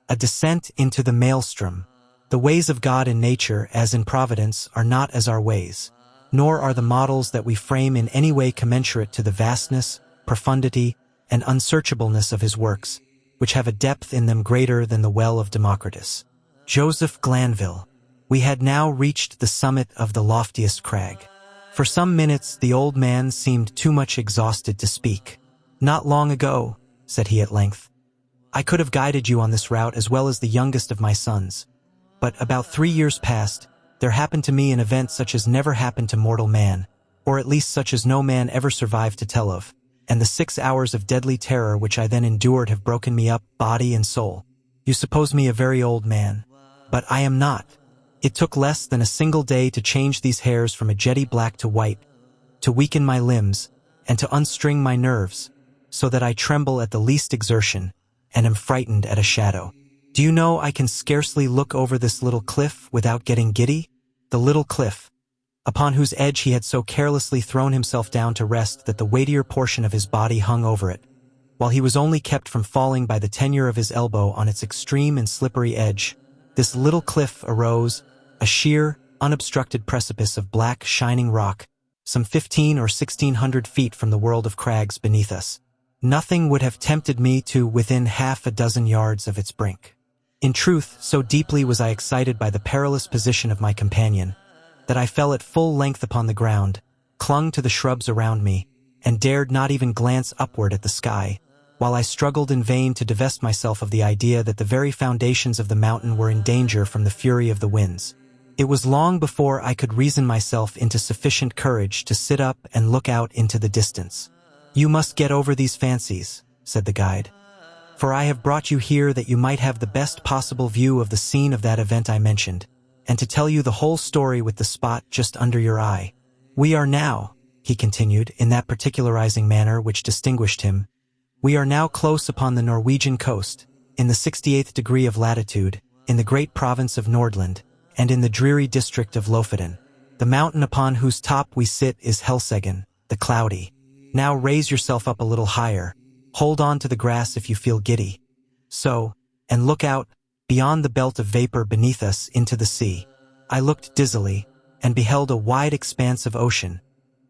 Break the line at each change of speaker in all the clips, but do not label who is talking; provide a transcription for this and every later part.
A descent into the Maelström. The ways of God in nature, as in providence, are not as our ways, nor are the models that we frame in any way commensurate to the vastness, profundity, and unsearchableness of his works, which have a depth in them greater than the well of Democritus. Joseph Glanville. We had now reached the summit of the loftiest crag. For some minutes the old man seemed too much exhausted to speak. "Not long ago," said he at length, "I could have guided you on this route as well as the youngest of my sons. But about 3 years past, there happened to me an event such as never happened to mortal man, or at least such as no man ever survived to tell of, and the 6 hours of deadly terror which I then endured have broken me up, body and soul. You suppose me a very old man, but I am not. It took less than a single day to change these hairs from a jetty black to white, to weaken my limbs, and to unstring my nerves, so that I tremble at the least exertion, and am frightened at a shadow. Do you know I can scarcely look over this little cliff without getting giddy? The little cliff, upon whose edge he had so carelessly thrown himself down to rest that the weightier portion of his body hung over it, while he was only kept from falling by the tenure of his elbow on its extreme and slippery edge. This little cliff arose, a sheer, unobstructed precipice of black, shining rock, some 15 or 1600 feet from the world of crags beneath us. Nothing would have tempted me to within half a dozen yards of its brink. In truth, so deeply was I excited by the perilous position of my companion, that I fell at full length upon the ground, clung to the shrubs around me, and dared not even glance upward at the sky, while I struggled in vain to divest myself of the idea that the very foundations of the mountain were in danger from the fury of the winds. It was long before I could reason myself into sufficient courage to sit up and look out into the distance. "You must get over these fancies," said the guide, "for I have brought you here that you might have the best possible view of the scene of that event I mentioned, and to tell you the whole story with the spot just under your eye. We are now," he continued, in that particularizing manner which distinguished him, "we are now close upon the Norwegian coast, in the 68th degree of latitude, in the great province of Nordland, and in the dreary district of Lofoten. The mountain upon whose top we sit is Helseggen, the Cloudy. Now raise yourself up a little higher, hold on to the grass if you feel giddy. So, and look out, beyond the belt of vapor beneath us, into the sea." I looked dizzily, and beheld a wide expanse of ocean,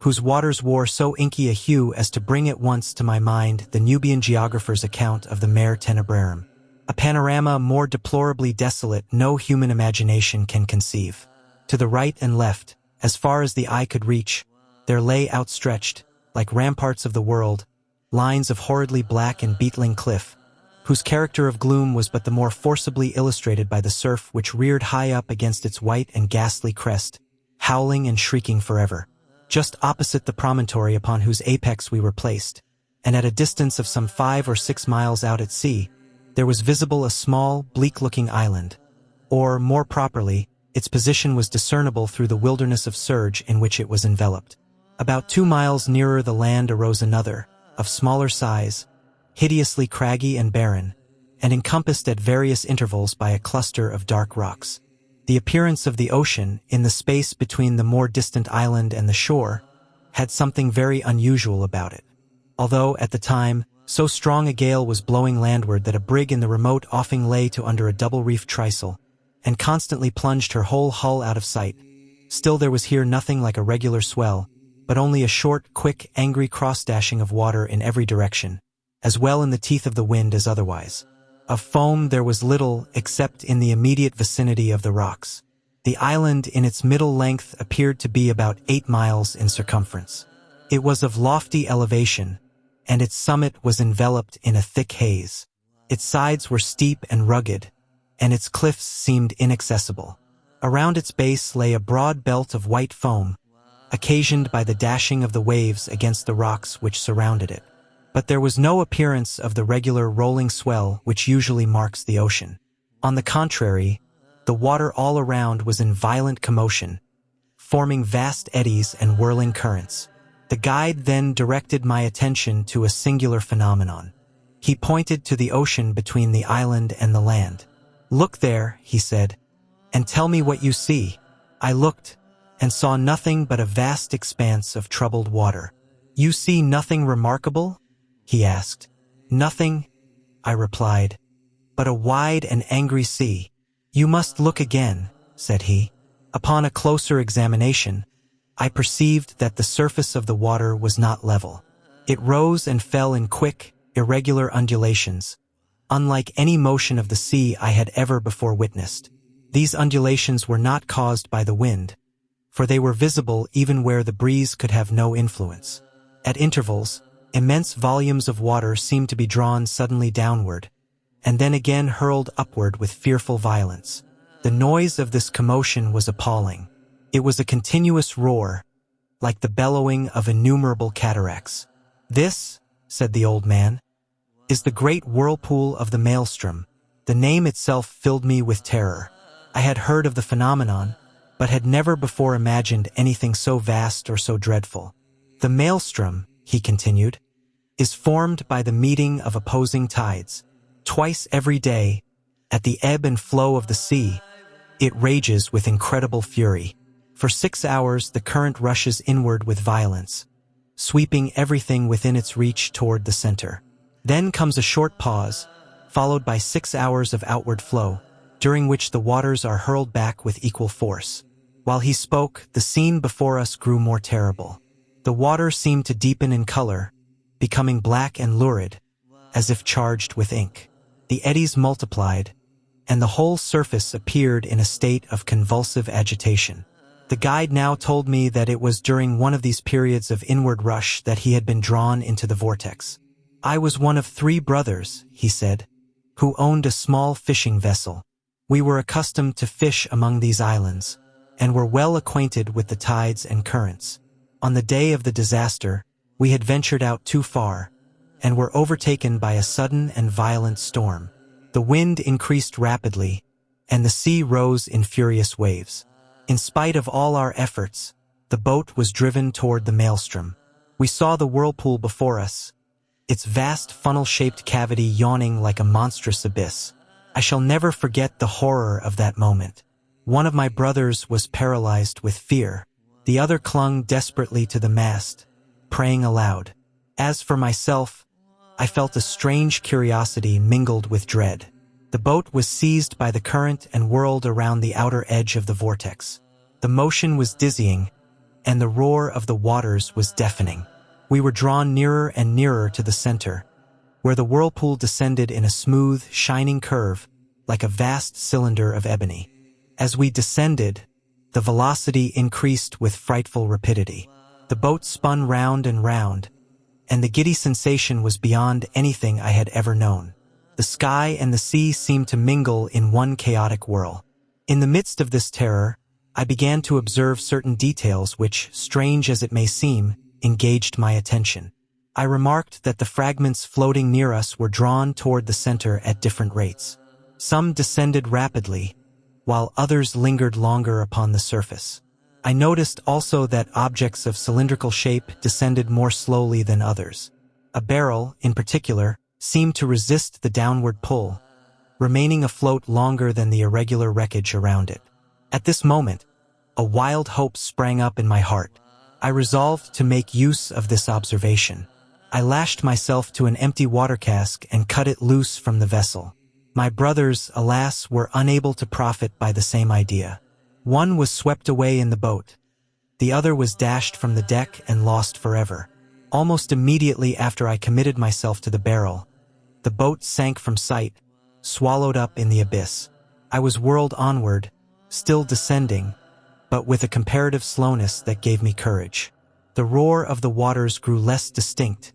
whose waters wore so inky a hue as to bring at once to my mind the Nubian geographer's account of the Mare Tenebrarum. A panorama more deplorably desolate no human imagination can conceive. To the right and left, as far as the eye could reach, there lay outstretched, like ramparts of the world, lines of horridly black and beetling cliff, whose character of gloom was but the more forcibly illustrated by the surf which reared high up against its white and ghastly crest, howling and shrieking forever. Just opposite the promontory upon whose apex we were placed, and at a distance of some 5 or 6 miles out at sea, there was visible a small, bleak-looking island, or, more properly, its position was discernible through the wilderness of surge in which it was enveloped. About 2 miles nearer the land arose another, of smaller size, hideously craggy and barren, and encompassed at various intervals by a cluster of dark rocks. The appearance of the ocean, in the space between the more distant island and the shore, had something very unusual about it. Although, at the time, so strong a gale was blowing landward that a brig in the remote offing lay to under a double-reefed trysail, and constantly plunged her whole hull out of sight, still there was here nothing like a regular swell, but only a short, quick, angry cross-dashing of water in every direction, as well in the teeth of the wind as otherwise. Of foam there was little except in the immediate vicinity of the rocks. The island in its middle length appeared to be about 8 miles in circumference. It was of lofty elevation, and its summit was enveloped in a thick haze. Its sides were steep and rugged, and its cliffs seemed inaccessible. Around its base lay a broad belt of white foam, occasioned by the dashing of the waves against the rocks which surrounded it. But there was no appearance of the regular rolling swell which usually marks the ocean. On the contrary, the water all around was in violent commotion, forming vast eddies and whirling currents. The guide then directed my attention to a singular phenomenon. He pointed to the ocean between the island and the land. "Look there," he said, "and tell me what you see." I looked, and saw nothing but a vast expanse of troubled water. "You see nothing remarkable?" he asked. "Nothing," I replied, but a wide and angry sea. "You must look again," said he. Upon a closer examination, I perceived that the surface of the water was not level. It rose and fell in quick, irregular undulations, unlike any motion of the sea I had ever before witnessed. These undulations were not caused by the wind, for they were visible even where the breeze could have no influence. At intervals, immense volumes of water seemed to be drawn suddenly downward, and then again hurled upward with fearful violence. The noise of this commotion was appalling. It was a continuous roar, like the bellowing of innumerable cataracts. "This," said the old man, "is the great whirlpool of the Maelström." The name itself filled me with terror. I had heard of the phenomenon, but had never before imagined anything so vast or so dreadful. "The Maelström," he continued, "is formed by the meeting of opposing tides. Twice every day, at the ebb and flow of the sea, it rages with incredible fury. For 6 hours the current rushes inward with violence, sweeping everything within its reach toward the center. Then comes a short pause, followed by 6 hours of outward flow, during which the waters are hurled back with equal force." While he spoke, the scene before us grew more terrible. The water seemed to deepen in color, becoming black and lurid, as if charged with ink. The eddies multiplied, and the whole surface appeared in a state of convulsive agitation. The guide now told me that it was during one of these periods of inward rush that he had been drawn into the vortex. "I was one of 3 brothers," he said, "who owned a small fishing vessel. We were accustomed to fish among these islands, and were well acquainted with the tides and currents. On the day of the disaster, we had ventured out too far, and were overtaken by a sudden and violent storm. The wind increased rapidly, and the sea rose in furious waves. In spite of all our efforts, the boat was driven toward the Maelström. We saw the whirlpool before us, its vast funnel-shaped cavity yawning like a monstrous abyss. I shall never forget the horror of that moment. One of my brothers was paralyzed with fear. The other clung desperately to the mast, praying aloud. As for myself, I felt a strange curiosity mingled with dread. The boat was seized by the current and whirled around the outer edge of the vortex. The motion was dizzying, and the roar of the waters was deafening. We were drawn nearer and nearer to the center, where the whirlpool descended in a smooth, shining curve, like a vast cylinder of ebony. As we descended, the velocity increased with frightful rapidity. The boat spun round and round, and the giddy sensation was beyond anything I had ever known. The sky and the sea seemed to mingle in one chaotic whirl. In the midst of this terror, I began to observe certain details which, strange as it may seem, engaged my attention. I remarked that the fragments floating near us were drawn toward the center at different rates. Some descended rapidly, while others lingered longer upon the surface. I noticed also that objects of cylindrical shape descended more slowly than others. A barrel, in particular, seemed to resist the downward pull, remaining afloat longer than the irregular wreckage around it. At this moment, a wild hope sprang up in my heart. I resolved to make use of this observation. I lashed myself to an empty water cask and cut it loose from the vessel. My brothers, alas, were unable to profit by the same idea. One was swept away in the boat. The other was dashed from the deck and lost forever. Almost immediately after I committed myself to the barrel, the boat sank from sight, swallowed up in the abyss. I was whirled onward, still descending, but with a comparative slowness that gave me courage. The roar of the waters grew less distinct,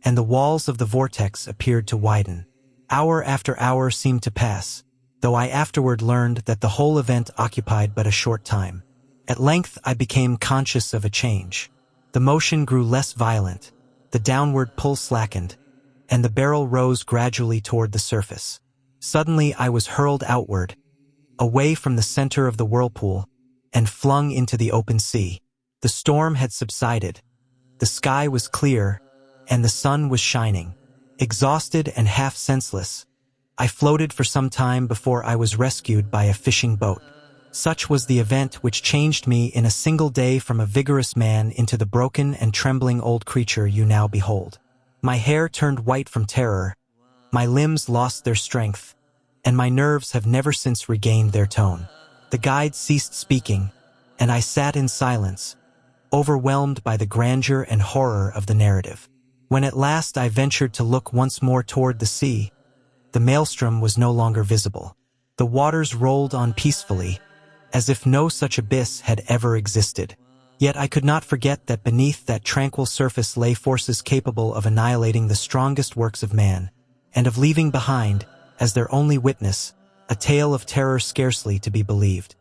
and the walls of the vortex appeared to widen. Hour after hour seemed to pass, though I afterward learned that the whole event occupied but a short time. At length I became conscious of a change. The motion grew less violent, the downward pull slackened, and the barrel rose gradually toward the surface. Suddenly I was hurled outward, away from the center of the whirlpool, and flung into the open sea. The storm had subsided. The sky was clear, and the sun was shining. Exhausted and half senseless, I floated for some time before I was rescued by a fishing boat. Such was the event which changed me in a single day from a vigorous man into the broken and trembling old creature you now behold. My hair turned white from terror, my limbs lost their strength, and my nerves have never since regained their tone. The guide ceased speaking, and I sat in silence, overwhelmed by the grandeur and horror of the narrative. When at last I ventured to look once more toward the sea, the Maelström was no longer visible. The waters rolled on peacefully, as if no such abyss had ever existed. Yet I could not forget that beneath that tranquil surface lay forces capable of annihilating the strongest works of man, and of leaving behind, as their only witness, a tale of terror scarcely to be believed.